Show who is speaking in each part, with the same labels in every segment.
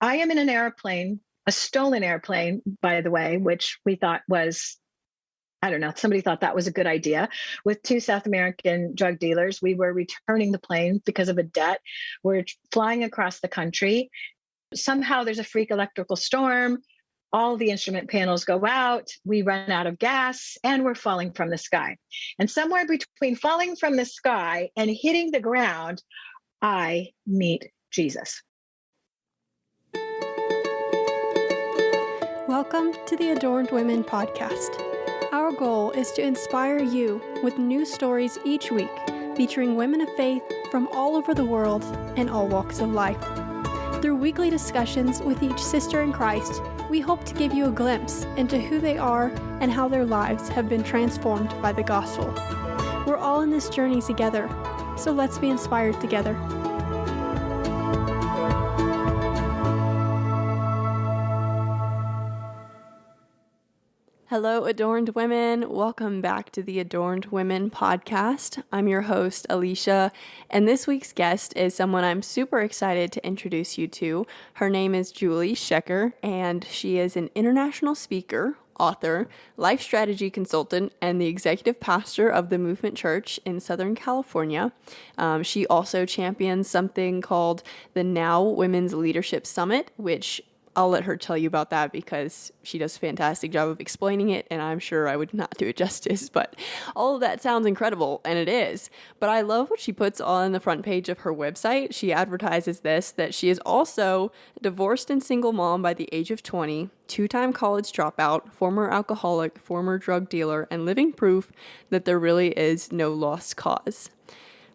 Speaker 1: I am in an airplane, a stolen airplane, by the way, which we thought was, I don't know, somebody thought that was a good idea, with two South American drug dealers. We were returning the plane because of a debt. We're flying across the country. Somehow there's a freak electrical storm. All the instrument panels go out. We run out of gas and we're falling from the sky. And somewhere between falling from the sky and hitting the ground, I meet Jesus.
Speaker 2: Welcome to the Adorned Women podcast. Our goal is to inspire you with new stories each week, featuring women of faith from all over the world and all walks of life. Through weekly discussions with each sister in Christ, we hope to give you a glimpse into who they are and how their lives have been transformed by the gospel. We're all in this journey together, so let's be inspired together. Hello, Adorned Women. Welcome back to the Adorned Women podcast. I'm your host, Alicia, and this week's guest is someone I'm super excited to introduce you to. Her name is Julie Shecker, and she is an international speaker, author, life strategy consultant, and the executive pastor of the Movement Church in Southern California. She also champions something called the Now Women's Leadership Summit, which I'll let her tell you about that because she does a fantastic job of explaining it, and I'm sure I would not do it justice, but all of that sounds incredible, and it is. But I love what she puts on the front page of her website. She advertises that she is also a divorced and single mom by the age of 20, two-time college dropout, former alcoholic, former drug dealer, and living proof that there really is no lost cause.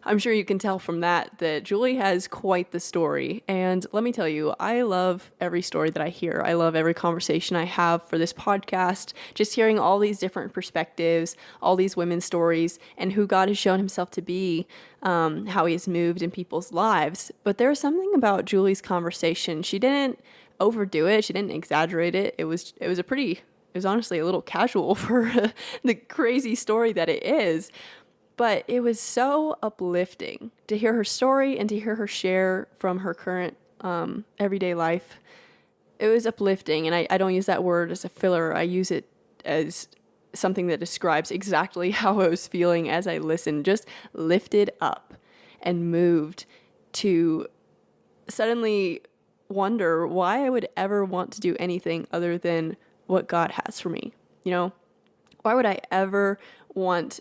Speaker 2: I'm sure you can tell from that Julie has quite the story. And let me tell you, I love every story that I hear. I love every conversation I have for this podcast, just hearing all these different perspectives, all these women's stories, and who God has shown himself to be, how he has moved in people's lives. But there's something about Julie's conversation. She didn't overdo it. She didn't exaggerate it. It was honestly a little casual for the crazy story that it is. But it was so uplifting to hear her story and to hear her share from her current everyday life. It was uplifting, and I don't use that word as a filler. I use it as something that describes exactly how I was feeling as I listened, just lifted up and moved to suddenly wonder why I would ever want to do anything other than what God has for me. You know, why would I ever want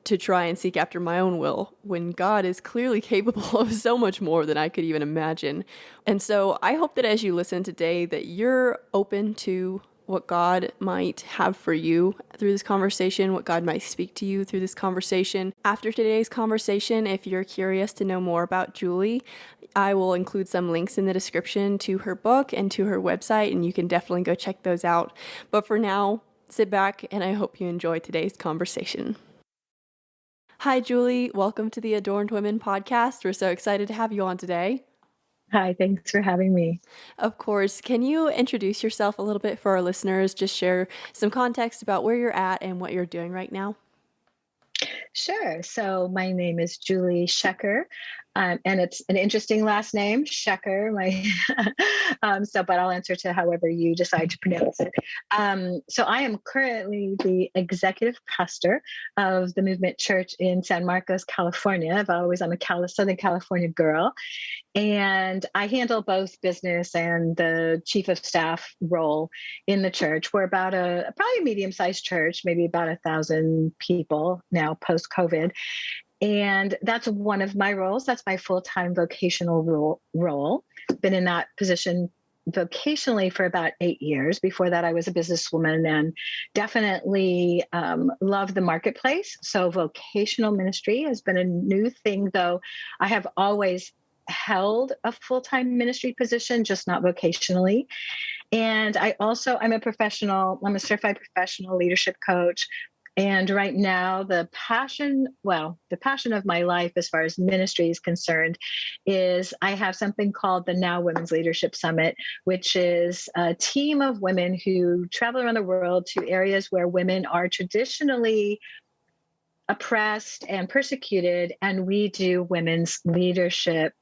Speaker 2: to try and seek after my own will when God is clearly capable of so much more than I could even imagine? And so I hope that as you listen today that you're open to what God might have for you through this conversation, what God might speak to you through this conversation. After today's conversation, if you're curious to know more about Julie, I will include some links in the description to her book and to her website, and you can definitely go check those out. But for now, sit back and I hope you enjoy today's conversation. Hi, Julie. Welcome to the Adorned Women podcast. We're so excited to have you on today.
Speaker 1: Hi, thanks for having me.
Speaker 2: Of course. Can you introduce yourself a little bit for our listeners? Just share some context about where you're at and what you're doing right now.
Speaker 1: Sure. So my name is Julie Shecker, and it's an interesting last name, Shecker. But I'll answer to however you decide to pronounce it. So I am currently the executive pastor of the Movement Church in San Marcos, California. I'm a Southern California girl, and I handle both business and the chief of staff role in the church. We're about probably a medium-sized church, maybe about 1,000 people now post-COVID. And that's one of my roles. That's my full-time vocational role. Been in that position vocationally for about 8 years. Before that, I was a businesswoman and definitely love the marketplace. So vocational ministry has been a new thing, though I have always held a full-time ministry position, just not vocationally. And I'm a certified professional leadership coach. And right now, the passion of my life as far as ministry is concerned is I have something called the Now Women's Leadership Summit, which is a team of women who travel around the world to areas where women are traditionally oppressed and persecuted. And we do women's leadership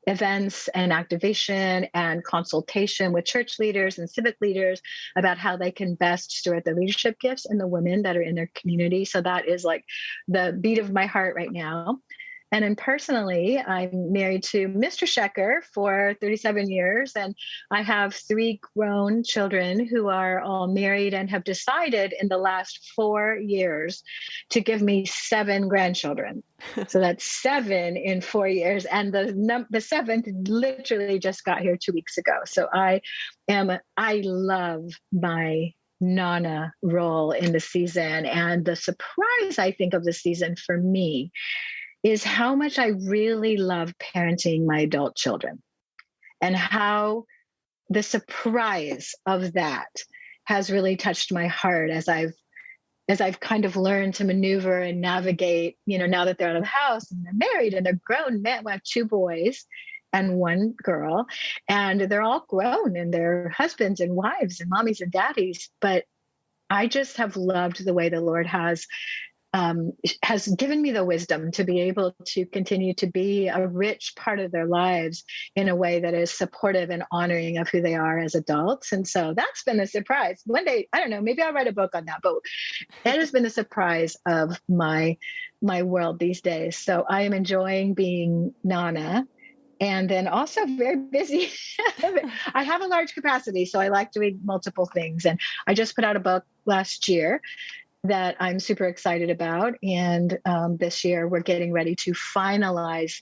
Speaker 1: events and activation and consultation with church leaders and civic leaders about how they can best steward the leadership gifts in the women that are in their community. So that is like the beat of my heart right now. And then personally, I'm married to Mr. Shecker for 37 years, and I have 3 grown children who are all married and have decided in the last 4 years to give me 7 grandchildren. So that's 7 in 4 years, and the 7th literally just got here 2 weeks ago. So I love my Nana role in the season, and the surprise I think of the season for me is how much I really love parenting my adult children, and how the surprise of that has really touched my heart as I've kind of learned to maneuver and navigate, now that they're out of the house and they're married and they're grown men. We have 2 boys and 1 girl, and they're all grown and they're husbands and wives and mommies and daddies. But I just have loved the way the Lord has given me the wisdom to be able to continue to be a rich part of their lives in a way that is supportive and honoring of who they are as adults. And so that's been a surprise. One day, I don't know, maybe I'll write a book on that, but that has been a surprise of my world these days. So I am enjoying being Nana, and then also very busy. I have a large capacity, so I like doing multiple things. And I just put out a book last year that I'm super excited about. And this year we're getting ready to finalize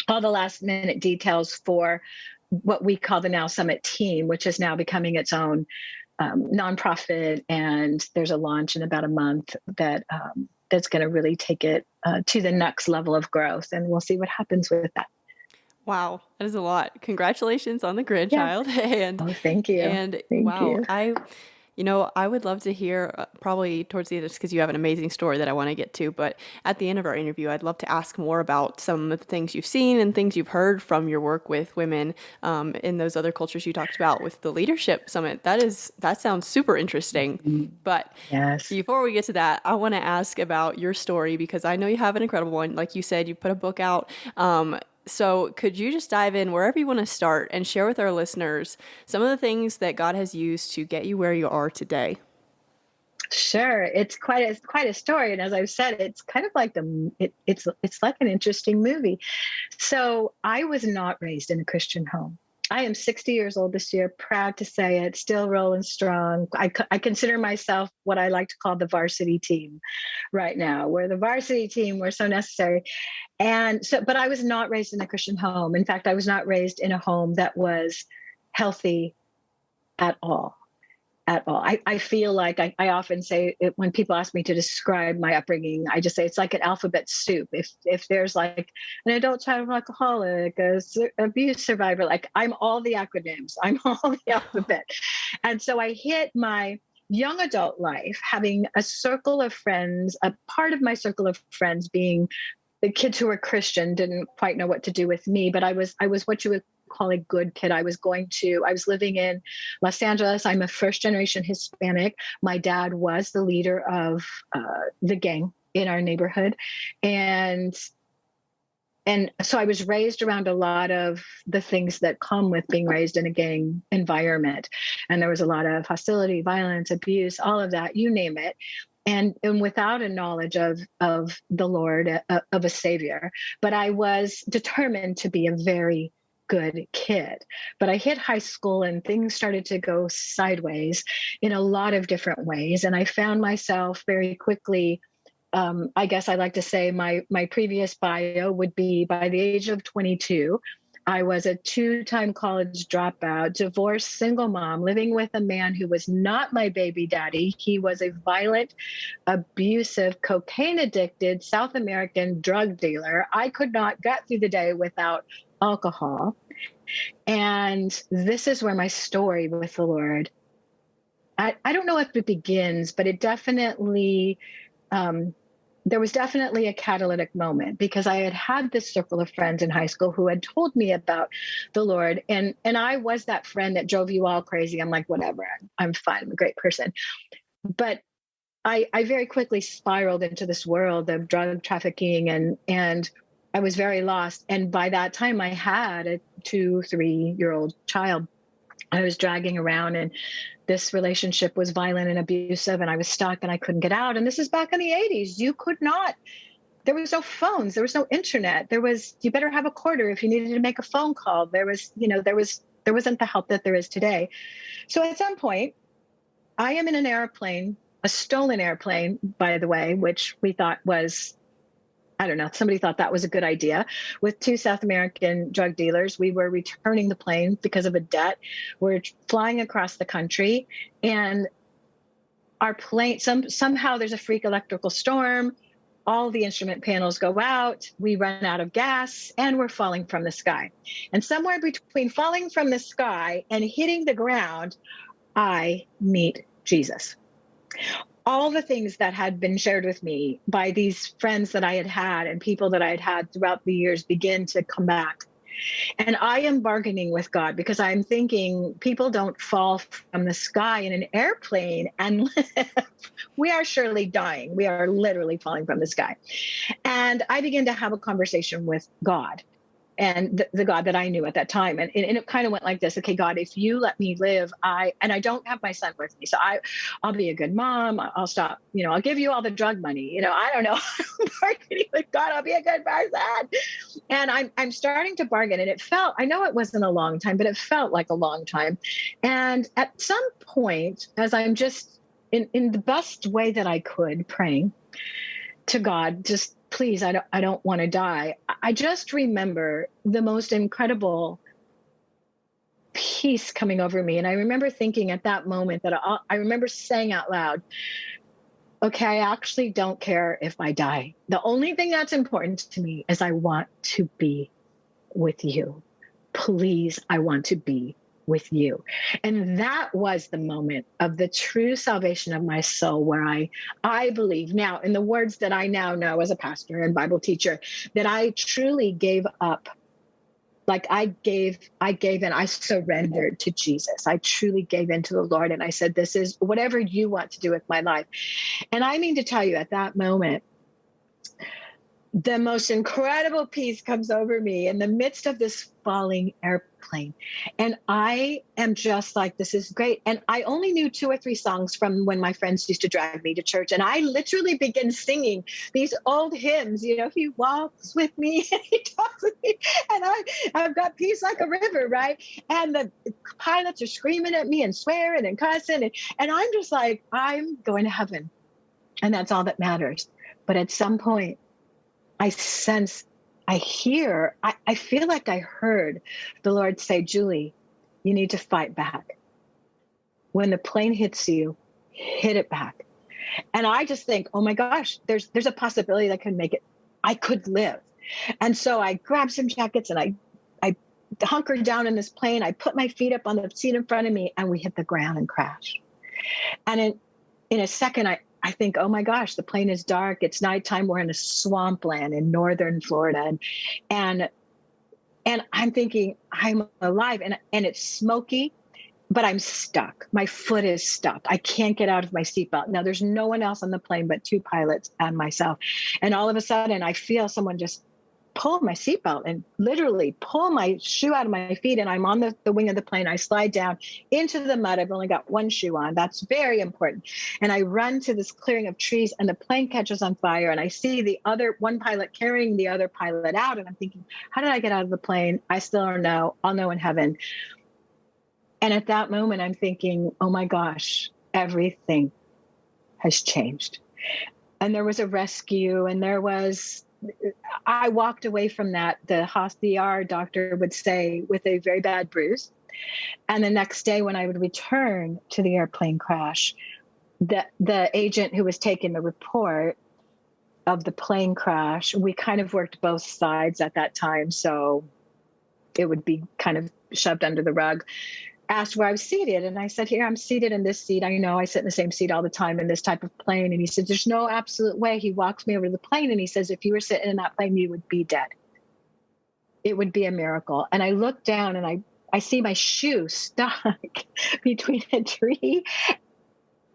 Speaker 1: all the last minute details for what we call the Now Summit team, which is now becoming its own nonprofit. And there's a launch in about a month that's going to really take it to the next level of growth. And we'll see what happens with that.
Speaker 2: Wow, that is a lot. Congratulations on the grandchild.
Speaker 1: Yeah. Thank you.
Speaker 2: And
Speaker 1: thank
Speaker 2: wow,
Speaker 1: you.
Speaker 2: I would love to hear probably towards the end, just because you have an amazing story that I want to get to, but at the end of our interview, I'd love to ask more about some of the things you've seen and things you've heard from your work with women in those other cultures you talked about with the Leadership Summit. That sounds super interesting. But
Speaker 1: yes.
Speaker 2: Before we get to that, I want to ask about your story, because I know you have an incredible one. Like you said, you put a book out. So could you just dive in wherever you want to start and share with our listeners some of the things that God has used to get you where you are today?
Speaker 1: Sure. It's quite a story. And as I've said, it's kind of like it's like an interesting movie. So I was not raised in a Christian home. I am 60 years old this year, proud to say it, still rolling strong. I consider myself what I like to call the varsity team right now. We're the varsity team. We're so necessary. And so, but I was not raised in a Christian home. In fact, I was not raised in a home that was healthy at all. I feel like I often say it, when people ask me to describe my upbringing, I just say it's like an alphabet soup. If there's like an adult child of alcoholic, abuse survivor, like I'm all the acronyms, I'm all the alphabet. And so I hit my young adult life having a circle of friends, a part of my circle of friends being the kids who were Christian, didn't quite know what to do with me, but I was what you would call a good kid. I was living in Los Angeles. I'm a first generation Hispanic. My dad was the leader of the gang in our neighborhood. And so I was raised around a lot of the things that come with being raised in a gang environment. And there was a lot of hostility, violence, abuse, all of that, you name it. And without a knowledge of the Lord, of a savior. But I was determined to be a very good kid. But I hit high school and things started to go sideways in a lot of different ways. And I found myself very quickly, I guess I like to say my previous bio would be by the age of 22, I was a 2-time college dropout, divorced single mom, living with a man who was not my baby daddy. He was a violent, abusive, cocaine addicted South American drug dealer. I could not get through the day without alcohol. And this is where my story with the Lord, I don't know if it begins, but it definitely, there was definitely a catalytic moment, because I had this circle of friends in high school who had told me about the Lord. And I was that friend that drove you all crazy. I'm like, whatever, I'm fine. I'm a great person. But I very quickly spiraled into this world of drug trafficking and I was very lost. And by that time, I had a 2, 3-year-old child I was dragging around, and this relationship was violent and abusive, and I was stuck and I couldn't get out. And this is back in the 80s. You could not, there was no phones, there was no internet. You better have a quarter if you needed to make a phone call. There wasn't the help that there is today. So at some point, I am in an airplane, a stolen airplane, by the way, which we thought was, I don't know, somebody thought that was a good idea, with 2 South American drug dealers. We were returning the plane because of a debt. We're flying across the country, and our plane, somehow there's a freak electrical storm. All the instrument panels go out. We run out of gas, and we're falling from the sky. And somewhere between falling from the sky and hitting the ground, I meet Jesus. All the things that had been shared with me by these friends that I had had and people that I had had throughout the years begin to come back. And I am bargaining with God because I'm thinking people don't fall from the sky in an airplane and live. We are surely dying. We are literally falling from the sky. And I begin to have a conversation with God, and the God that I knew at that time. And it kind of went like this. Okay, God, if you let me live, I don't have my son with me. So I'll be a good mom. I'll stop, I'll give you all the drug money. I don't know. I'm bargaining with God. I'll be a good person. And I'm starting to bargain. And I know it wasn't a long time, but it felt like a long time. And at some point, as I'm just in the best way that I could, praying to God, just please, I don't want to die. I just remember the most incredible peace coming over me. And I remember thinking at that moment that I remember saying out loud, okay, I actually don't care if I die. The only thing that's important to me is I want to be with you. Please, I want to be with you. And that was the moment of the true salvation of my soul, where I believe now, in the words that I now know as a pastor and Bible teacher, that I truly gave up. Like I gave in, I surrendered to Jesus. I truly gave in to the Lord. And I said, this is whatever you want to do with my life. And I mean to tell you, at that moment, the most incredible peace comes over me in the midst of this falling airplane. And I am just like, this is great. And I only knew 2 or 3 songs from when my friends used to drag me to church. And I literally began singing these old hymns, he walks with me and he talks with me. And I've got peace like a river, right? And the pilots are screaming at me and swearing and cussing. And I'm just like, I'm going to heaven. And that's all that matters. But at some point, I sense, I hear, I feel like I heard the Lord say, Julie, you need to fight back. When the plane hits you, hit it back. And I just think, oh my gosh, there's a possibility that I could live. And so I grabbed some jackets and I hunkered down in this plane. I put my feet up on the seat in front of me, and we hit the ground and crashed. And in a second, I think, oh my gosh, the plane is dark. It's nighttime. We're in a swampland in northern Florida. And I'm thinking, I'm alive. And it's smoky, but I'm stuck. My foot is stuck. I can't get out of my seatbelt. Now, there's no one else on the plane but 2 pilots and myself. And all of a sudden, I feel someone just pull my seatbelt and literally pull my shoe out of my feet. And I'm on the wing of the plane. I slide down into the mud. I've only got 1 shoe on. That's very important. And I run to this clearing of trees, and the plane catches on fire. And I see the other one pilot carrying the other pilot out. And I'm thinking, how did I get out of the plane? I still don't know. I'll know in heaven. And at that moment, I'm thinking, oh my gosh, everything has changed. And there was a rescue, and I walked away from that, the ER doctor would say, with a very bad bruise. And the next day, when I would return to the airplane crash, the agent who was taking the report of the plane crash, we kind of worked both sides at that time, so it would be kind of shoved under the rug, asked where I was seated. And I said, here, I'm seated in this seat. I know I sit in the same seat all the time in this type of plane. And he said, there's no absolute way. He walks me over to the plane, and he says, if you were sitting in that plane, you would be dead. It would be a miracle. And I look down, and I see my shoe stuck between a tree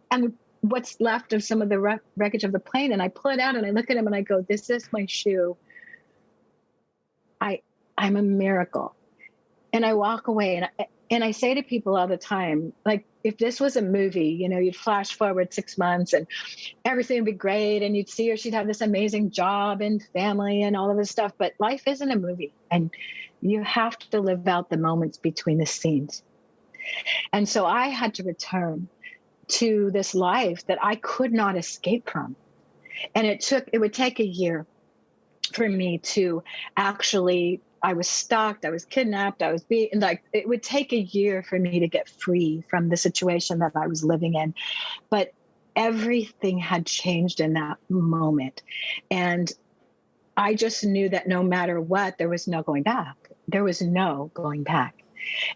Speaker 1: and what's left of some of the wreckage of the plane. And I pull it out, and I look at him, and I go, this is my shoe I'm a miracle. And I walk away and I say to people all the time, like, if this was a movie, you'd flash forward 6 months and everything would be great. And you'd see her, she'd have this amazing job and family and all of this stuff. But life isn't a movie. And you have to live out the moments between the scenes. And so I had to return to this life that I could not escape from. And it would take a year for me to actually, I was stalked, I was kidnapped, I was being like, it would take a year for me to get free from the situation that I was living in. But everything had changed in that moment. And I just knew that no matter what, there was no going back. There was no going back.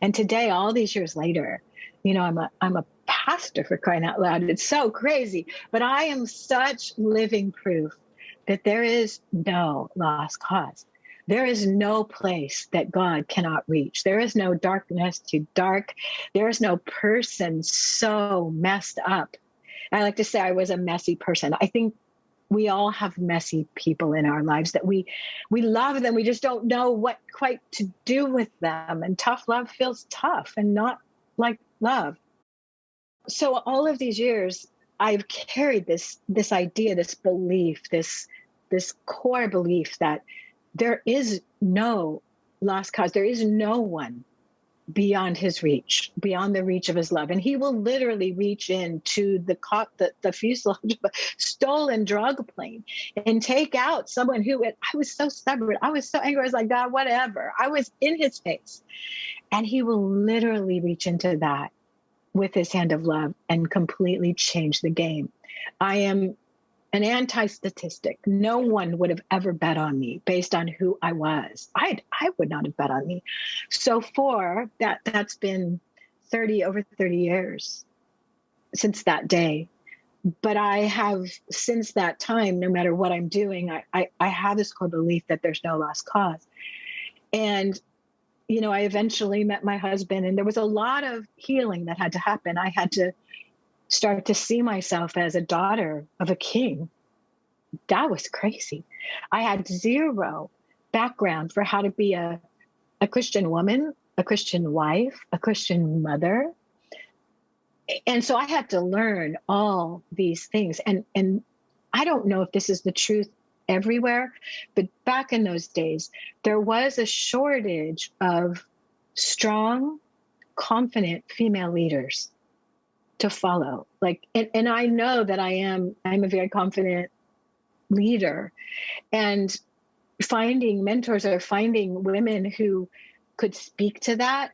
Speaker 1: And today, all these years later, I'm a pastor, for crying out loud. It's so crazy, but I am such living proof that there is no lost cause. There is no place that God cannot reach. There is no darkness too dark. There is no person so messed up. I like to say I was a messy person. I think we all have messy people in our lives that we love them. We just don't know what quite to do with them. And tough love feels tough and not like love. So all of these years, I've carried this idea, this belief, this core belief that there is no lost cause. There is no one beyond his reach, beyond the reach of his love. And he will literally reach into the fuselage of a stolen drug plane and take out someone who, I was so stubborn. I was so angry. I was like, God, whatever. I was in his face. And he will literally reach into that with his hand of love and completely change the game. I am an anti-statistic. No one would have ever bet on me based on who I was. I would not have bet on me. So that's been over 30 years since that day. But I have, since that time, no matter what I'm doing, I have this core belief that there's no lost cause. And, I eventually met my husband, and there was a lot of healing that had to happen. I had to start to see myself as a daughter of a king. That was crazy. I had zero background for how to be a Christian woman, a Christian wife, a Christian mother. And so I had to learn all these things. And I don't know if this is the truth everywhere, but back in those days, there was a shortage of strong, confident female leaders to follow. And I know that I'm a very confident leader, and finding mentors or finding women who could speak to that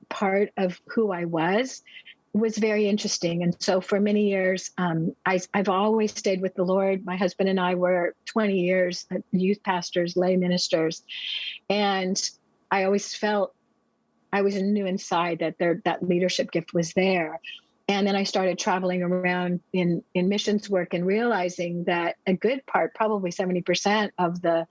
Speaker 1: part of who I was very interesting. And so for many years, I've always stayed with the Lord. My husband and I were 20 years youth pastors, lay ministers. And I always felt I was knew inside that that leadership gift was there. And then I started traveling around in missions work and realizing that a good part, probably 70% of the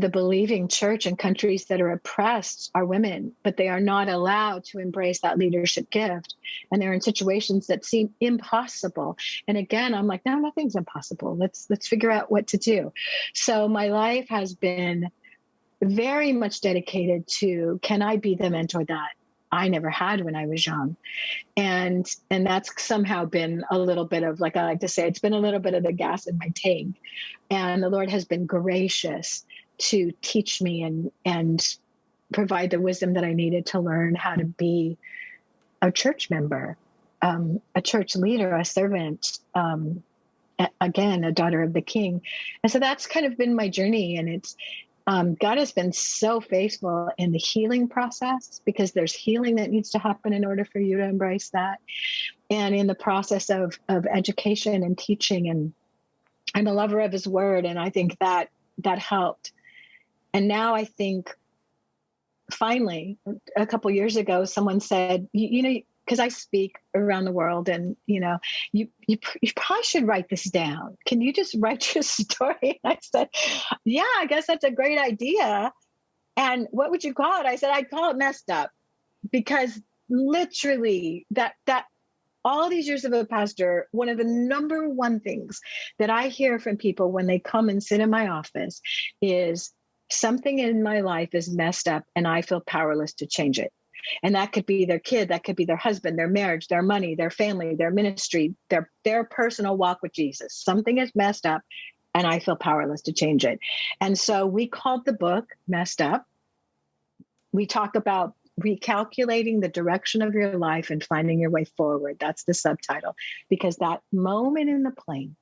Speaker 1: believing church in countries that are oppressed are women, but they are not allowed to embrace that leadership gift. And they're in situations that seem impossible. And again, I'm like, no, nothing's impossible. Let's figure out what to do. So my life has been very much dedicated to, can I be the mentor that I never had when I was young? And that's somehow been a little bit of, like I like to say, it's been a little bit of the gas in my tank. And the Lord has been gracious to teach me and provide the wisdom that I needed to learn how to be a church member, a church leader, a servant, again, a daughter of the King. And so that's kind of been my journey. And it's, God has been so faithful in the healing process, because there's healing that needs to happen in order for you to embrace that. And in the process of education and teaching. And I'm a lover of his word. And I think that helped. And now I think finally, a couple years ago, someone said, because I speak around the world, and, you probably should write this down. Can you just write your story? And I said, yeah, I guess that's a great idea. And what would you call it? I said, I'd call it Messed Up, because literally that all these years of a pastor, one of the number one things that I hear from people when they come and sit in my office is, something in my life is messed up and I feel powerless to change it. And that could be their kid, that could be their husband, their marriage, their money, their family, their ministry, their personal walk with Jesus. Something is messed up and I feel powerless to change it. And so we called the book Messed Up. We talk about recalculating the direction of your life and finding your way forward. That's the subtitle, because that moment in the plane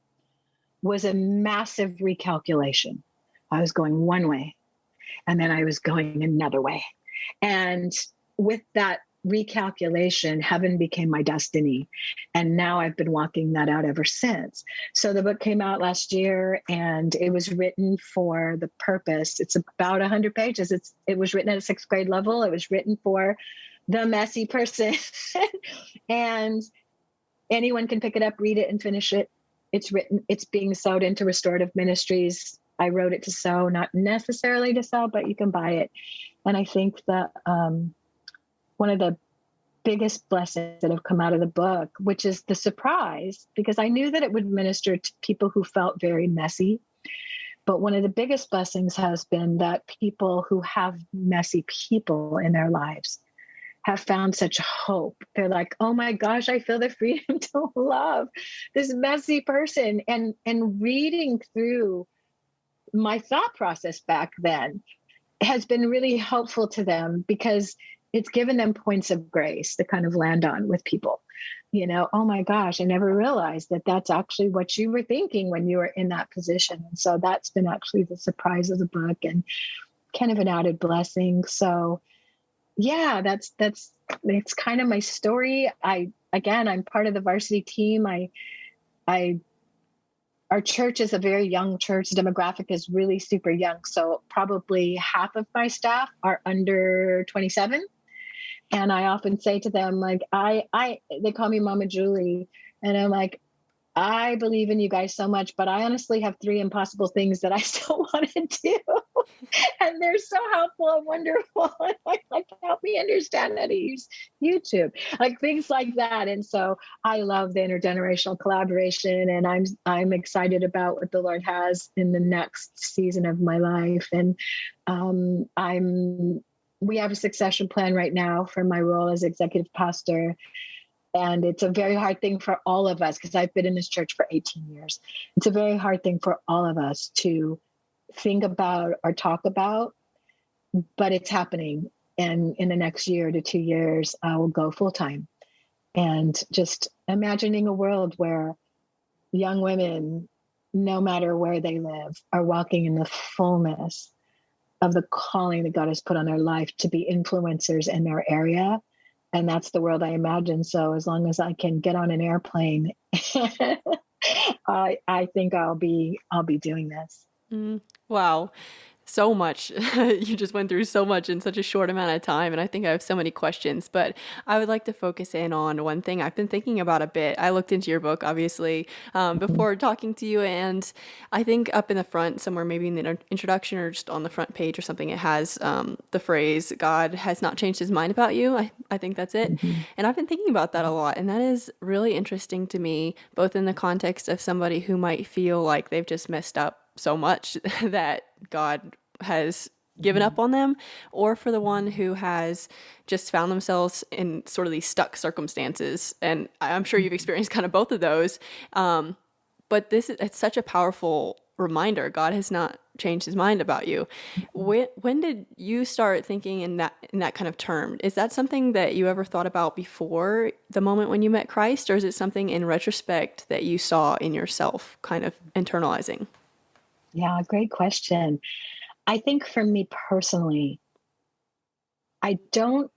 Speaker 1: was a massive recalculation. I was going one way and then I was going another way. And with that recalculation, heaven became my destiny. And now I've been walking that out ever since. So the book came out last year and it was written for the purpose. It's about 100 pages. It was written at a 6th grade level. It was written for the messy person. And anyone can pick it up, read it, and finish it. It's being sewed into Restorative Ministries. I wrote it to sew, not necessarily to sell, but you can buy it. And I think that one of the biggest blessings that have come out of the book, which is the surprise, because I knew that it would minister to people who felt very messy. But one of the biggest blessings has been that people who have messy people in their lives have found such hope. They're like, oh my gosh, I feel the freedom to love this messy person. And reading through my thought process back then has been really helpful to them, because it's given them points of grace to kind of land on with people. Oh my gosh, I never realized that that's actually what you were thinking when you were in that position. And so that's been actually the surprise of the book and kind of an added blessing. So yeah, that's kind of my story. I'm part of the varsity team. Our church is a very young church. The demographic is really super young. So probably half of my staff are under 27. And I often say to them, like, they call me Mama Julie. And I'm like, I believe in you guys so much, but I honestly have 3 impossible things that I still want to do. And they're so helpful and wonderful. And like, help me understand how to use YouTube, like things like that. And so I love the intergenerational collaboration, and I'm excited about what the Lord has in the next season of my life. And we have a succession plan right now for my role as executive pastor. And it's a very hard thing for all of us, because I've been in this church for 18 years. It's a very hard thing for all of us to think about or talk about, but it's happening. And in the next year to 2 years, I will go full time. And just imagining a world where young women, no matter where they live, are walking in the fullness of the calling that God has put on their life to be influencers in their area. And that's the world I imagine. So as long as I can get on an airplane, I think I'll be doing this.
Speaker 2: Wow. So much. You just went through so much in such a short amount of time. And I think I have so many questions, but I would like to focus in on one thing I've been thinking about a bit. I looked into your book, obviously, before talking to you. And I think up in the front, somewhere maybe in the introduction or just on the front page or something, it has the phrase, God has not changed his mind about you. I think that's it. Mm-hmm. And I've been thinking about that a lot. And that is really interesting to me, both in the context of somebody who might feel like they've just messed up so much that God has given up on them, or for the one who has just found themselves in sort of these stuck circumstances. And I'm sure you've experienced kind of both of those. But it's such a powerful reminder. God has not changed his mind about you. When did you start thinking in that kind of term? Is that something that you ever thought about before the moment when you met Christ, or is it something in retrospect that you saw in yourself kind of internalizing?
Speaker 1: Yeah, great question. I think for me personally, I don't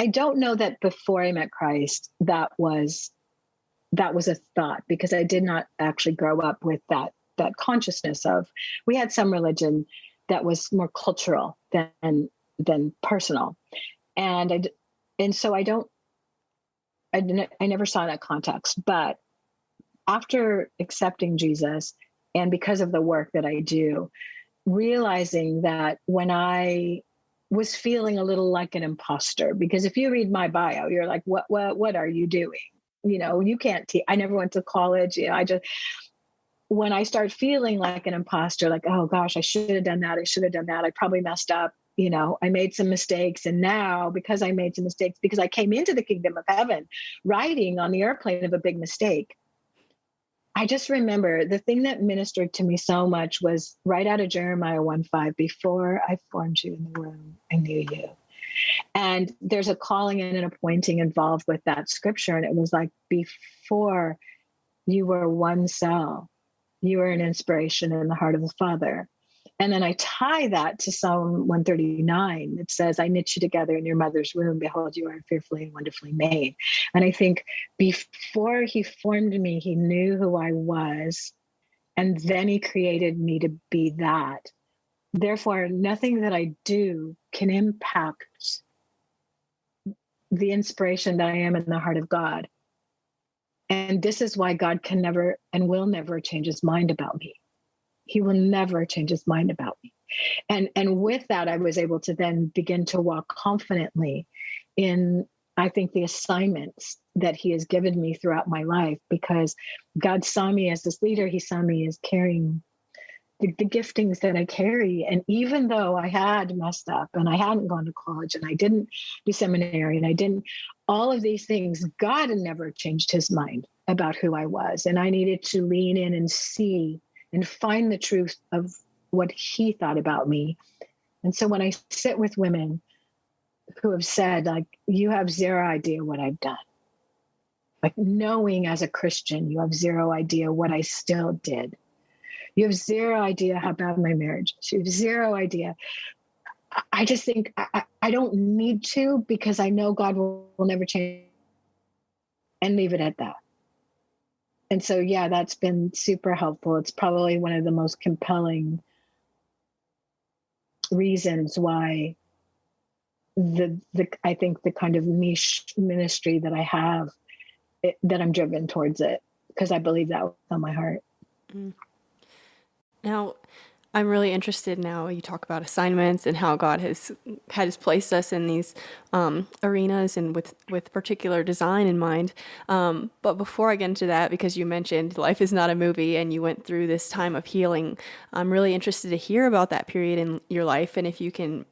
Speaker 1: know that before I met Christ, that was a thought, because I did not actually grow up with that consciousness of, we had some religion that was more cultural than personal. And so I never saw that context. But after accepting Jesus, and because of the work that I do, realizing that when I was feeling a little like an imposter, because if you read my bio, you're like, what are you doing? You can't teach. I never went to college. when I start feeling like an imposter, like, oh gosh, I should have done that. I should have done that. I probably messed up. I made some mistakes. And now, because I made some mistakes, because I came into the kingdom of heaven riding on the airplane of a big mistake, I just remember the thing that ministered to me so much was right out of Jeremiah 1:5, before I formed you in the womb, I knew you. And there's a calling and an appointing involved with that scripture. And it was like, before you were one cell, you were an inspiration in the heart of the Father. And then I tie that to Psalm 139. It says, I knit you together in your mother's womb. Behold, you are fearfully and wonderfully made. And I think before he formed me, he knew who I was. And then he created me to be that. Therefore, nothing that I do can impact the inspiration that I am in the heart of God. And this is why God can never and will never change his mind about me. He will never change his mind about me. And with that, I was able to then begin to walk confidently in, I think, the assignments that he has given me throughout my life, because God saw me as this leader. He saw me as carrying the giftings that I carry. And even though I had messed up and I hadn't gone to college and I didn't do seminary and I didn't, all of these things, God had never changed his mind about who I was. And I needed to lean in and see and find the truth of what he thought about me. And so when I sit with women who have said, like, you have zero idea what I've done, like, knowing as a Christian, you have zero idea what I still did. You have zero idea how bad my marriage is. You have zero idea. I just think I don't need to, because I know God will never change, and leave it at that. And so, yeah, that's been super helpful. It's probably one of the most compelling reasons why I think the kind of niche ministry that I have, that I'm driven towards it, because I believe that was on my heart.
Speaker 2: Mm. Now, I'm really interested now. You talk about assignments and how God has placed us in these arenas and with particular design in mind. But before I get into that, because you mentioned life is not a movie and you went through this time of healing, I'm really interested to hear about that period in your life, and if you can,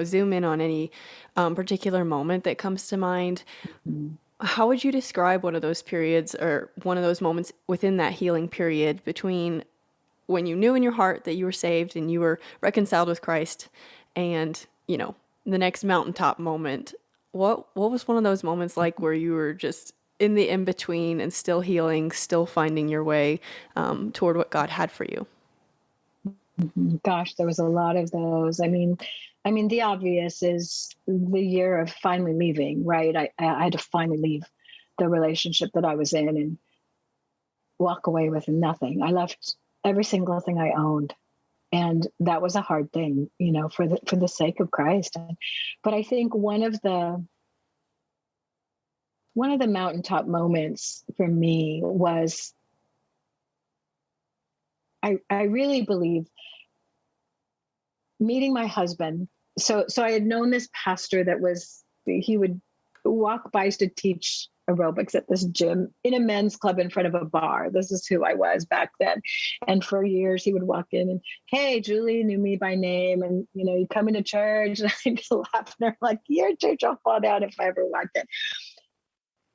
Speaker 2: zoom in on any particular moment that comes to mind. Mm-hmm. How would you describe one of those periods or one of those moments within that healing period between when you knew in your heart that you were saved and you were reconciled with Christ, and, the next mountaintop moment? What was one of those moments like, where you were just in the in-between and still healing, still finding your way toward what God had for you?
Speaker 1: Gosh, there was a lot of those. I mean, the obvious is the year of finally leaving, right? I had to finally leave the relationship that I was in and walk away with nothing. I left every single thing I owned. And that was a hard thing, for the sake of Christ. But I think one of the mountaintop moments for me was, I really believe, meeting my husband. So I had known this pastor he would walk by to teach aerobics at this gym in a men's club in front of a bar. This is who I was back then. And for years he would walk in and, hey, Julie, knew me by name. And, you come into church, and I'd laugh, and I'm like, your church will fall down if I ever walk in.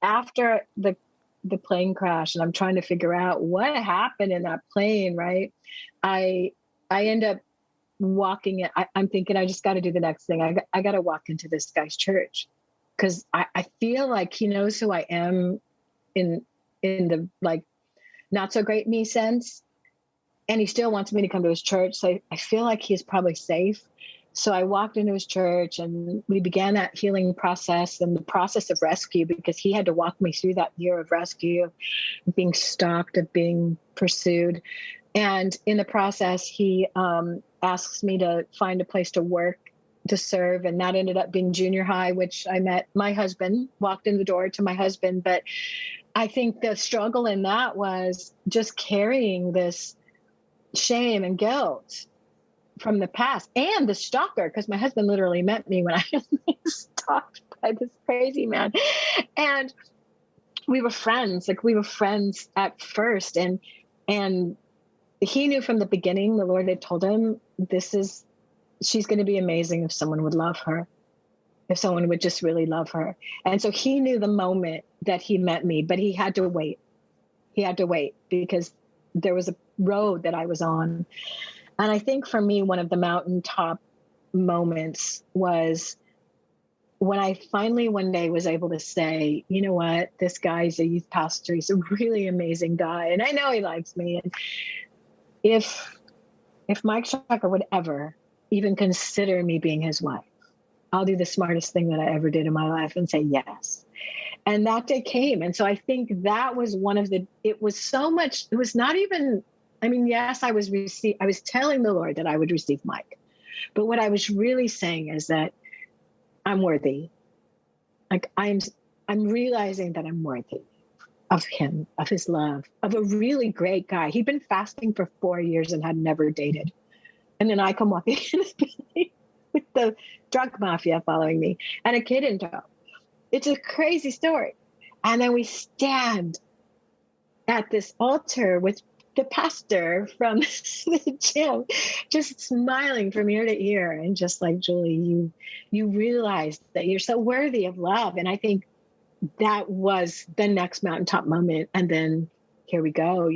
Speaker 1: After the plane crash, and I'm trying to figure out what happened in that plane, right? I end up walking in. I'm thinking, I just got to do the next thing. I got to walk into this guy's church, because I feel like he knows who I am in the, like, not so great me sense. And he still wants me to come to his church. So I feel like he's probably safe. So I walked into his church, and we began that healing process and the process of rescue, because he had to walk me through that year of rescue, of being stalked, of being pursued. And in the process, he asks me to find a place to work, to serve. And that ended up being junior high, which I met my husband, walked in the door to my husband. But I think the struggle in that was just carrying this shame and guilt from the past, and the stalker, because my husband literally met me when I was stalked by this crazy man. And we were friends. Like, we were friends at first. And he knew from the beginning, the Lord had told him, she's going to be amazing if someone would love her, if someone would just really love her. And so he knew the moment that he met me, but he had to wait. He had to wait because there was a road that I was on. And I think for me, one of the mountaintop moments was when I finally one day was able to say, you know what, this guy's a youth pastor. He's a really amazing guy. And I know he likes me. And if Mike Shecker would ever even consider me being his wife, I'll do the smartest thing that I ever did in my life and say yes. And that day came. And so I think that was it was so much, it was not even, I mean, yes, I was telling the Lord that I would receive Mike. But what I was really saying is that I'm worthy. Like I'm realizing that I'm worthy of him, of his love, of a really great guy. He'd been fasting for 4 years and had never dated. And then I come walking in his building with the drug mafia following me and a kid in tow. It's a crazy story. And then we stand at this altar with the pastor from the gym, just smiling from ear to ear, and just like, Julie, you realize that you're so worthy of love. And I think that was the next mountaintop moment. And then here we go.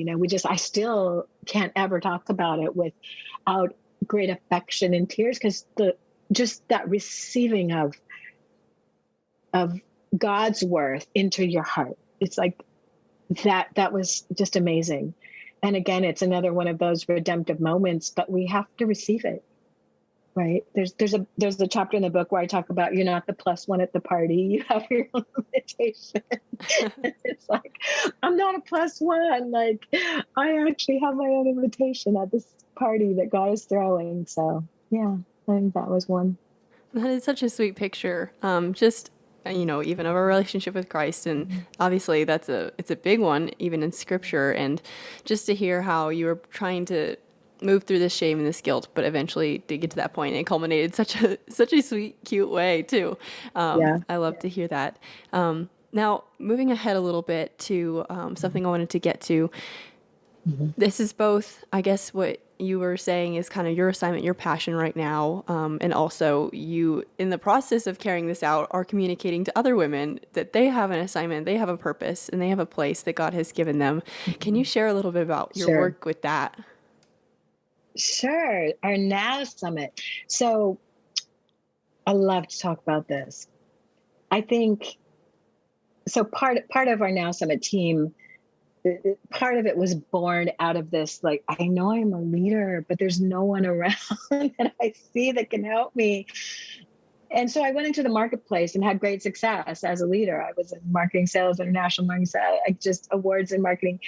Speaker 1: I still can't ever talk about it without great affection and tears, because just that receiving of God's worth into your heart. It's like that was just amazing. And again, it's another one of those redemptive moments, but we have to receive it, right? There's a chapter in the book where I talk about you're not the plus one at the party. You have your own invitation. It's like, I'm not a plus one. Like, I actually have my own invitation at this party that God is throwing. So yeah, I think that was one.
Speaker 2: That is such a sweet picture. Even of a relationship with Christ. And obviously it's a big one, even in scripture. And just to hear how you were trying to move through this shame and this guilt, but eventually did get to that point, and it culminated such a sweet, cute way too. I love to hear that. Now, moving ahead a little bit to something I wanted to get to. Mm-hmm. This is both, I guess, what you were saying is kind of your assignment, your passion right now. And also you, in the process of carrying this out, are communicating to other women that they have an assignment, they have a purpose, and they have a place that God has given them. Can you share a little bit about your work with that?
Speaker 1: Sure. Our Now Summit. So I love to talk about this. I think, so part of our Now Summit team, part of it was born out of this, like, I know I'm a leader, but there's no one around that I see that can help me. And so I went into the marketplace and had great success as a leader. I was in marketing sales, international marketing sales, just awards in marketing.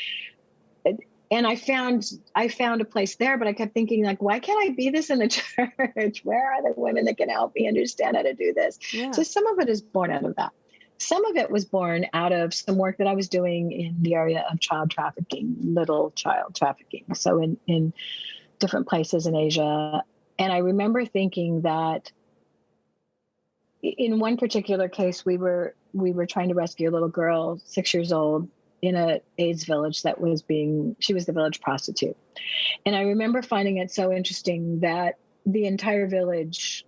Speaker 1: And I found a place there, but I kept thinking, like, why can't I be this in the church? Where are the women that can help me understand how to do this? Yeah. So some of it is born out of that. Some of it was born out of some work that I was doing in the area of child trafficking, little child trafficking. So in different places in Asia. And I remember thinking that in one particular case, we were trying to rescue a little girl, 6 years old, in a AIDS village she was the village prostitute. And I remember finding it so interesting that the entire village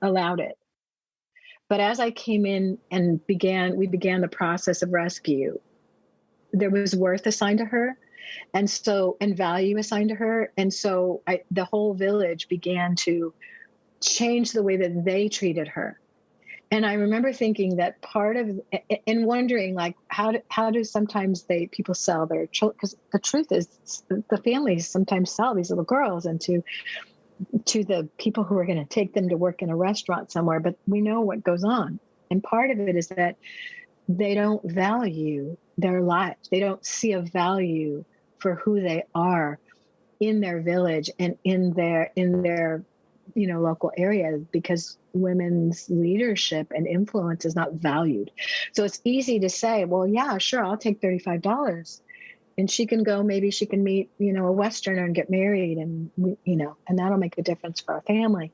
Speaker 1: allowed it. But as I came in and we began the process of rescue, there was worth assigned to her, and value assigned to her. And so the whole village began to change the way that they treated her. And I remember thinking that and wondering, like, how do sometimes people sell their children? Because the truth is, the families sometimes sell these little girls into the people who are going to take them to work in a restaurant somewhere. But we know what goes on. And part of it is that they don't value their lives. They don't see a value for who they are in their village and in their local area, because women's leadership and influence is not valued. So it's easy to say, well, yeah, sure, I'll take $35. And she can go, maybe she can meet, a Westerner and get married, and, and that'll make a difference for our family.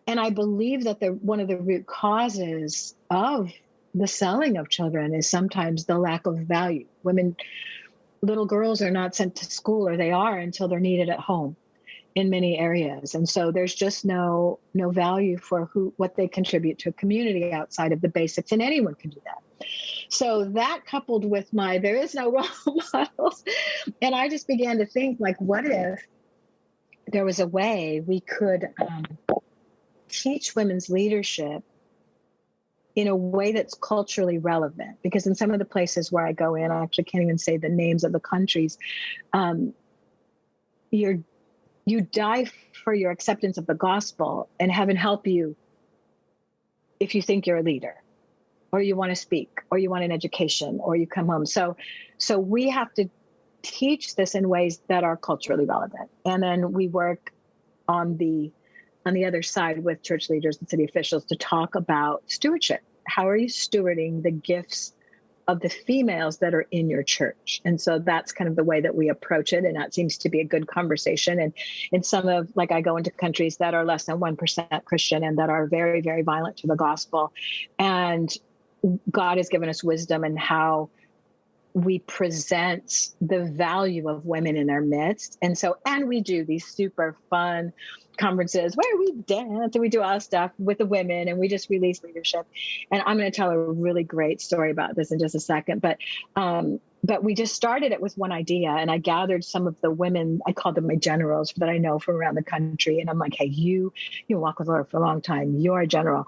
Speaker 1: And I believe that one of the root causes of the selling of children is sometimes the lack of value. Women little girls are not sent to school, or they are until they're needed at home in many areas. And so there's just no value for what they contribute to a community outside of the basics, and anyone can do that. So that, coupled with there is no role models, and I just began to think, like, what if there was a way we could teach women's leadership in a way that's culturally relevant? Because in some of the places where I go in, I actually can't even say the names of the countries. You die for your acceptance of the gospel, and heaven help you if you think you're a leader, or you want to speak, or you want an education, or you come home. So we have to teach this in ways that are culturally relevant. And then we work on the other side with church leaders and city officials to talk about stewardship. How are you stewarding the gifts of the females that are in your church? And so that's kind of the way that we approach it. And that seems to be a good conversation. And in some of, like, I go into countries that are less than 1% Christian and that are very, very violent to the gospel. And God has given us wisdom in how we present the value of women in our midst. And we do these super fun conferences where we dance and we do all stuff with the women, and we just release leadership. And I'm going to tell a really great story about this in just a second. But we just started it with one idea, and I gathered some of the women, I call them my generals, that I know from around the country. And I'm like, hey, you walk with the Lord for a long time. You're a general.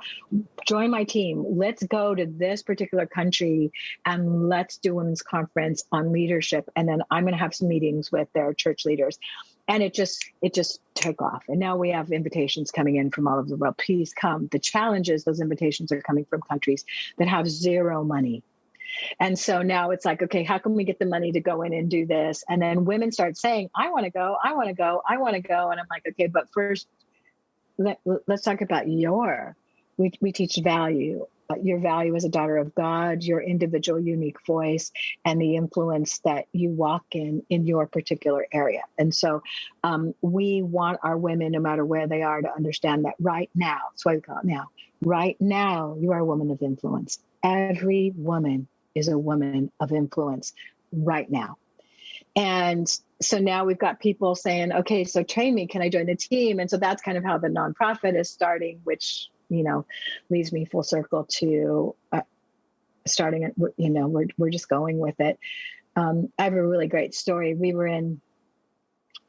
Speaker 1: Join my team. Let's go to this particular country and let's do a women's conference on leadership. And then I'm going to have some meetings with their church leaders. And it just took off. And now we have invitations coming in from all over the world. Please come. The challenge is those invitations are coming from countries that have zero money. And so now it's like, okay, how can we get the money to go in and do this? And then women start saying, I want to go, I want to go, I want to go. And I'm like, okay, but first, let's talk about we teach value, your value as a daughter of God, your individual unique voice, and the influence that you walk in your particular area. And so we want our women, no matter where they are, to understand that right now, that's why we call it now, right now, you are a woman of influence. Every woman is a woman of influence right now. And so now we've got people saying, okay, so train me, can I join the team? And so that's kind of how the nonprofit is starting, which, leads me full circle to starting it. We're just going with it. I have a really great story. We were in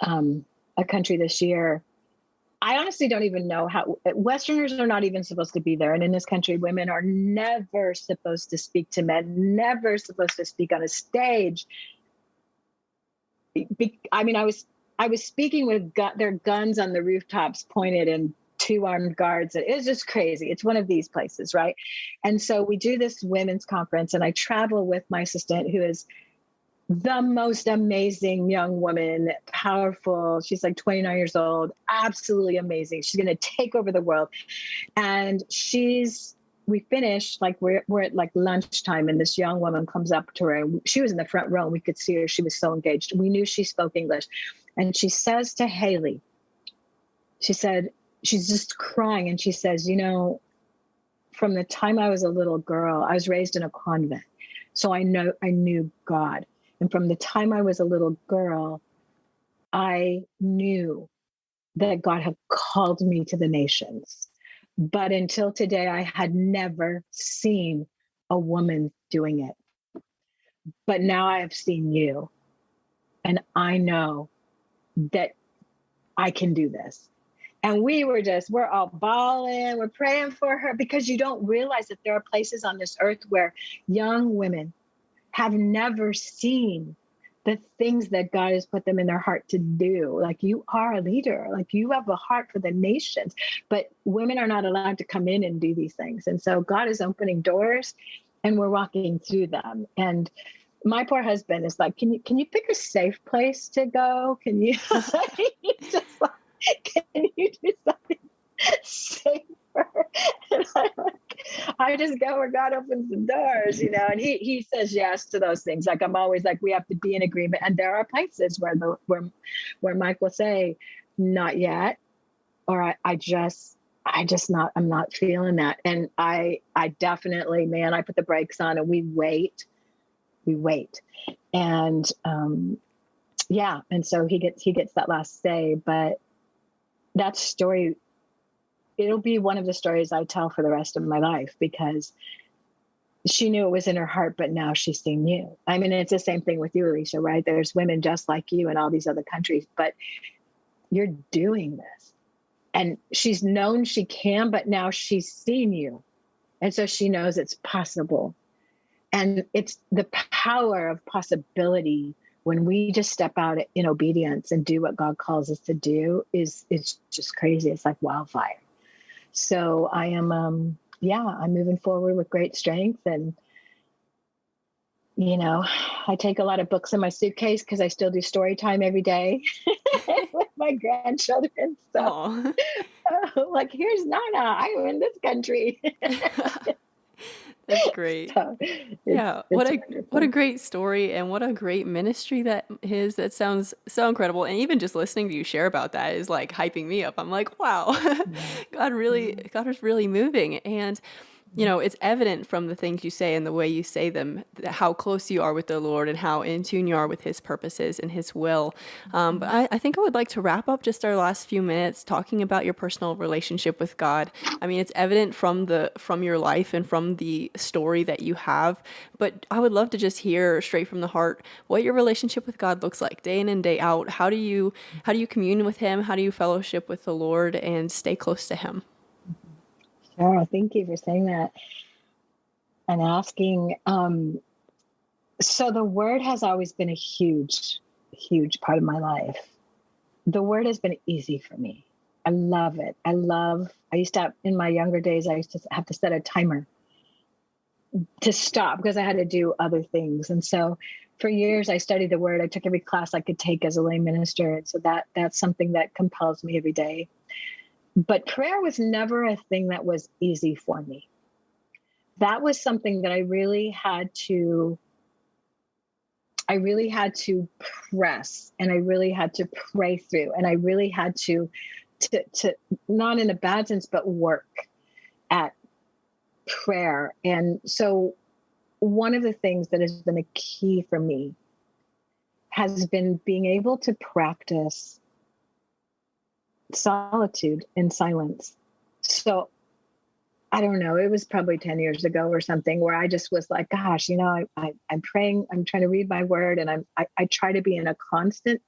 Speaker 1: a country this year. I honestly don't even know how. Westerners are not even supposed to be there. And in this country, women are never supposed to speak to men, never supposed to speak on a stage. I was speaking with their guns on the rooftops pointed and 2 armed guards. It was just crazy. It's one of these places, right? And so we do this women's conference, and I travel with my assistant, who is the most amazing young woman, powerful. She's like 29 years old, absolutely amazing. She's going to take over the world. And we finished, like we're at like lunchtime, and this young woman comes up to her, and she was in the front row, and we could see her. She was so engaged. We knew she spoke English. And she says to Haley, she said, she's just crying. And she says, from the time I was a little girl, I was raised in a convent. So I knew God. And from the time I was a little girl, I knew that God had called me to the nations. But until today, I had never seen a woman doing it. But now I have seen you. And I know that I can do this. And we're all bawling, we're praying for her, because you don't realize that there are places on this earth where young women have never seen the things that God has put them in their heart to do. Like, you are a leader, like you have a heart for the nations, but women are not allowed to come in and do these things. And so God is opening doors, and we're walking through them. And my poor husband is like, can you pick a safe place to go? Can you just like, can you do something safer? And I just go where God opens the doors, and he says yes to those things. Like, I'm always like, we have to be in agreement. And there are places where Mike will say, not yet, or I'm not feeling that. And I definitely, man, I put the brakes on, and we wait. And yeah, and so he gets that last say. But that story, it'll be one of the stories I tell for the rest of my life, because she knew it was in her heart, but now she's seeing you. I mean, it's the same thing with you, Alicia, right? There's women just like you in all these other countries, but you're doing this. And she's known she can, but now she's seen you. And so she knows it's possible. And it's the power of possibility when we just step out in obedience and do what God calls us to do it's just crazy. It's like wildfire. So I am, I'm moving forward with great strength. And, I take a lot of books in my suitcase because I still do story time every day with my grandchildren. So like, here's Nana, I'm in this country.
Speaker 2: That's great.
Speaker 1: So
Speaker 2: what a great story, and what a great ministry that is. That sounds so incredible. And even just listening to you share about that is like hyping me up. I'm like, wow, God is really moving. And it's evident from the things you say and the way you say them, how close you are with the Lord and how in tune you are with his purposes and his will. But I think I would like to wrap up just our last few minutes talking about your personal relationship with God. I mean, it's evident from your life and from the story that you have, but I would love to just hear straight from the heart what your relationship with God looks like day in and day out. How do you commune with him? How do you fellowship with the Lord and stay close to him?
Speaker 1: Sure. Thank you for saying that and asking. So the word has always been a huge, huge part of my life. The word has been easy for me. I love it. I used to in my younger days, I used to have to set a timer to stop because I had to do other things. And so for years I studied the word. I took every class I could take as a lay minister. And so that's something that compels me every day. But prayer was never a thing that was easy for me. That was something that I really had to press, and I really had to pray through, and I really had to not in a bad sense, but work at prayer. And so one of the things that has been a key for me has been being able to practice solitude and silence. So I don't know, it was probably 10 years ago or something where I just was like, gosh, I'm praying, I'm trying to read my word, and I try to be in a constant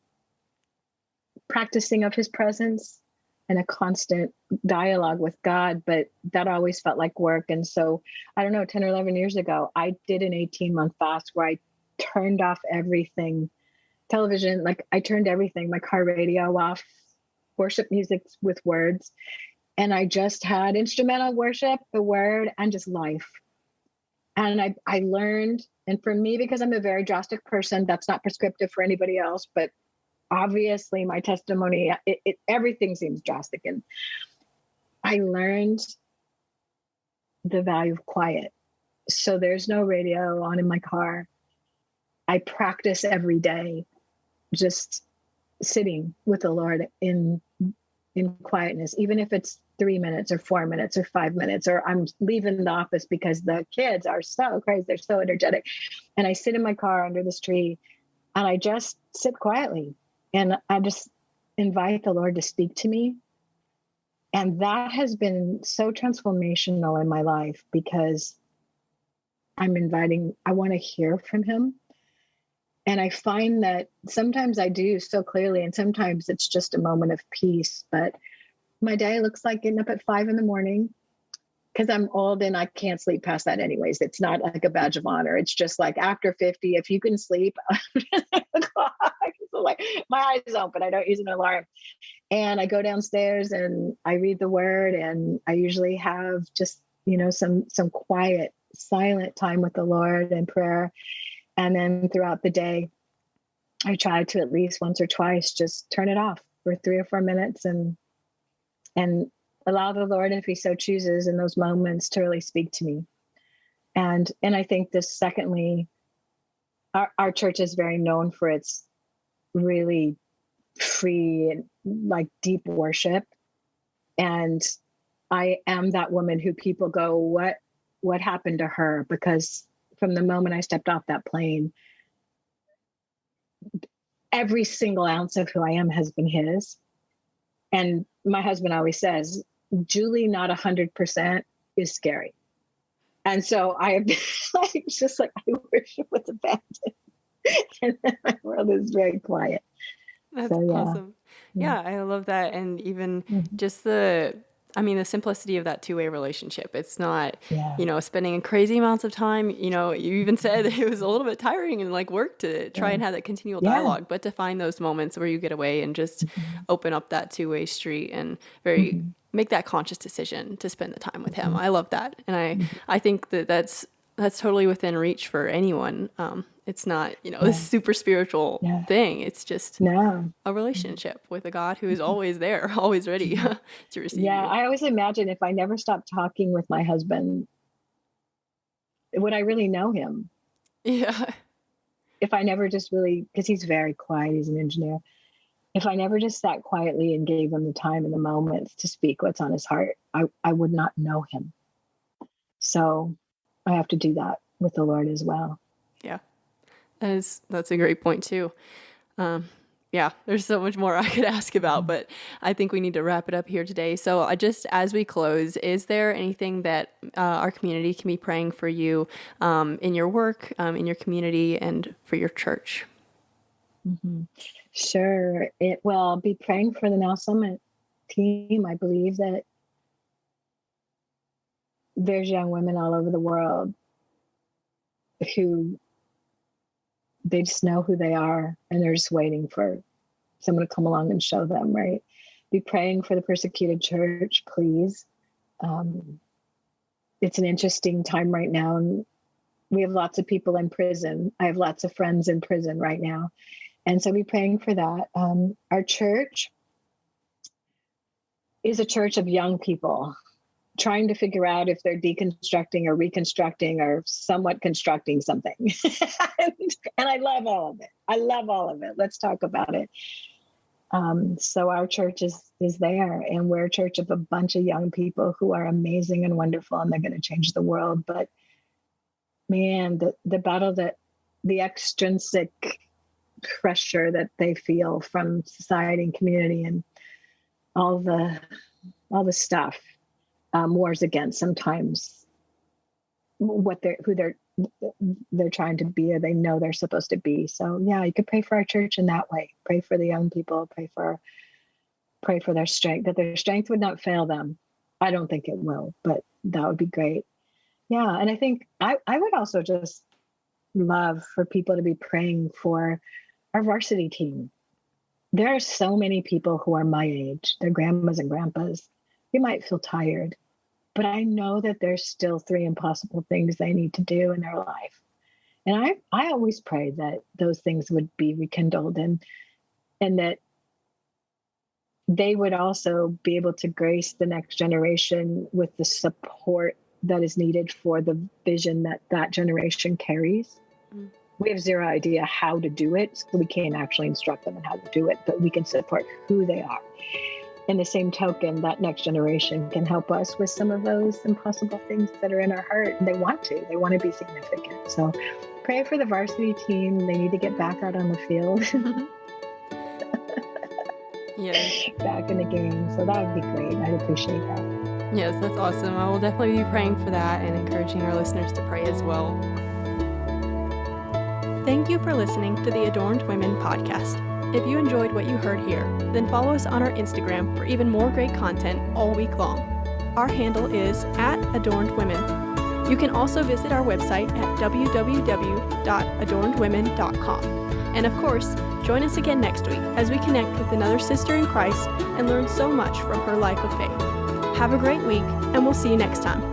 Speaker 1: practicing of his presence and a constant dialogue with God, but that always felt like work. And so I don't know, 10 or 11 years ago, I did an 18-month fast where I turned off everything, television, like I turned everything, my car radio off, worship music with words. And I just had instrumental worship, the word, and just life. And I learned, and for me, because I'm a very drastic person, that's not prescriptive for anybody else, but obviously my testimony, everything seems drastic. And I learned the value of quiet. So there's no radio on in my car. I practice every day, just sitting with the Lord in quietness, even if it's 3 minutes or 4 minutes or 5 minutes, or I'm leaving the office because the kids are so crazy, they're so energetic. And I sit in my car under this tree and I just sit quietly and I just invite the Lord to speak to me. And that has been so transformational in my life because I want to hear from him. And I find that sometimes I do so clearly, and sometimes it's just a moment of peace. But my day looks like getting up at 5 a.m. because I'm old and I can't sleep past that anyways. It's not like a badge of honor. It's just like after 50, if you can sleep, so like my eyes open, I don't use an alarm. And I go downstairs and I read the word, and I usually have just, some quiet, silent time with the Lord and prayer. And then throughout the day, I try to at least once or twice just turn it off for 3 or 4 minutes and allow the Lord, if he so chooses, in those moments to really speak to me. And I think this, secondly, our church is very known for its really free and like deep worship. And I am that woman who people go, what happened to her? Because from the moment I stepped off that plane, every single ounce of who I am has been his. And my husband always says, Julie, not 100% is scary. And so I have been like, just like, I wish it was abandoned. And then my world is very quiet.
Speaker 2: That's awesome. Yeah, I love that. And even just the simplicity of that two-way relationship. It's not, spending crazy amounts of time. You even said it was a little bit tiring and like work to try and have that continual dialogue, but to find those moments where you get away and just open up that two-way street and make that conscious decision to spend the time with him. I love that. And I think that's totally within reach for anyone. It's not, this super spiritual thing. It's just a relationship with a God who is always there, always ready to receive you.
Speaker 1: I always imagine if I never stopped talking with my husband, would I really know him?
Speaker 2: Yeah.
Speaker 1: If I never just really, because he's very quiet, he's an engineer. If I never just sat quietly and gave him the time and the moments to speak what's on his heart, I would not know him. So I have to do that with the Lord as well.
Speaker 2: Yeah. That's a great point too. There's so much more I could ask about, but I think we need to wrap it up here today. So as we close, is there anything that our community can be praying for you in your work, in your community, and for your church?
Speaker 1: Mm-hmm. Sure. I'll be praying for the Now Summit team. I believe that there's young women all over the world who they just know who they are, and they're just waiting for someone to come along and show them, right? Be praying for the persecuted church, please. It's an interesting time right now, and we have lots of people in prison. I have lots of friends in prison right now. And so be praying for that. Our church is a church of young people trying to figure out if they're deconstructing or reconstructing or somewhat constructing something. and I love all of it. I love all of it. Let's talk about it. So our church is there, and we're a church of a bunch of young people who are amazing and wonderful, and they're going to change the world. But man, the battle, that the extrinsic pressure that they feel from society and community and all the stuff, wars against sometimes who they're trying to be, or they know they're supposed to be. So you could pray for our church in that way. Pray for the young people. Pray for their strength, that their strength would not fail them. I don't think it will, but that would be great. Yeah, and I think I would also just love for people to be praying for our varsity team. There are so many people who are my age, they're grandmas and grandpas. They might feel tired, but I know that there's still 3 impossible things they need to do in their life. And I always pray that those things would be rekindled, and that they would also be able to grace the next generation with the support that is needed for the vision that generation carries. Mm. We have zero idea how to do it, so we can't actually instruct them on how to do it, but we can support who they are. In the same token, that next generation can help us with some of those impossible things that are in our heart. And they want to be significant. So pray for the varsity team. They need to get back out on the field.
Speaker 2: Yes.
Speaker 1: Back in the game. So that would be great. I'd appreciate that.
Speaker 2: Yes, that's awesome. I will definitely be praying for that and encouraging our listeners to pray as well. Thank you for listening to the Adorned Women podcast. If you enjoyed what you heard here, then follow us on our Instagram for even more great content all week long. Our handle is @AdornedWomen. You can also visit our website at www.adornedwomen.com. And of course, join us again next week as we connect with another sister in Christ and learn so much from her life of faith. Have a great week, and we'll see you next time.